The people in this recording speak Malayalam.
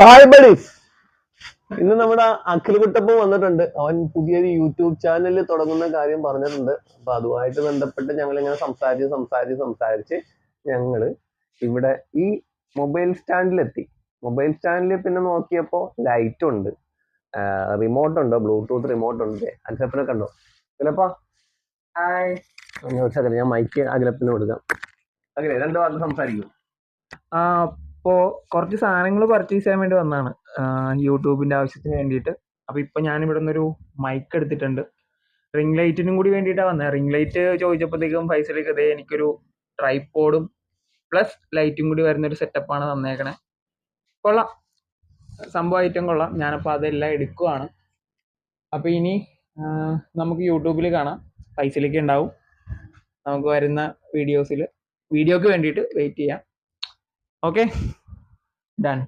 Hi buddies. ഇന്ന് നമ്മുടെ അഖിൽ കുട്ടപ്പൻ വന്നിട്ടുണ്ട്. അവൻ പുതിയൊരു യൂട്യൂബ് ചാനൽ തുടങ്ങുന്ന കാര്യം പറഞ്ഞിട്ടുണ്ട്. അപ്പൊ അതുമായിട്ട് ബന്ധപ്പെട്ട് ഞങ്ങൾ ഇങ്ങനെ സംസാരിച്ച് ഞങ്ങള് ഇവിടെ ഈ മൊബൈൽ സ്റ്റാൻഡിലെത്തി. മൊബൈൽ സ്റ്റാൻഡിൽ പിന്നെ നോക്കിയപ്പോ ലൈറ്റ് ഉണ്ട്, റിമോട്ട് ഉണ്ട്, ബ്ലൂടൂത്ത് റിമോട്ട് ഉണ്ട്. അഖിലപ്പനെ കണ്ടോ? അഖിലപ്പ ഹായ്. ഞാൻ മൈക്ക് അഖിലപ്പന് കൊടുക്കാം. അഖിലെ രണ്ടു വാക്ക് സംസാരിക്കും. അപ്പോ കുറച്ച് സാധനങ്ങൾ പർച്ചേസ് ചെയ്യാൻ വേണ്ടി വന്നതാണ്, യൂട്യൂബിന്റെ ആവശ്യത്തിന് വേണ്ടിയിട്ട്. അപ്പൊ ഇപ്പൊ ഞാൻ ഇവിടെ നിന്നൊരു മൈക്ക് എടുത്തിട്ടുണ്ട്. റിംഗ് ലൈറ്റിനും കൂടി വേണ്ടിയിട്ടാണ് വന്നത്. റിംഗ് ലൈറ്റ് ചോദിച്ചപ്പോഴത്തേക്കും പൈസയിലേക്ക് ഇതേ എനിക്കൊരു ട്രൈപോഡും പ്ലസ് ലൈറ്റും കൂടി വരുന്നൊരു സെറ്റപ്പാണ് തന്നേക്കണേ. കൊള്ളാം, സംഭവം ഐറ്റം കൊള്ളാം. ഞാനപ്പോൾ അതെല്ലാം എടുക്കുവാണ്. അപ്പൊ ഇനി നമുക്ക് യൂട്യൂബിൽ കാണാം. പൈസയിലേക്ക് ഉണ്ടാവും നമുക്ക് വരുന്ന വീഡിയോക്ക് വേണ്ടിയിട്ട് വെയിറ്റ് ചെയ്യാം. Okay, done.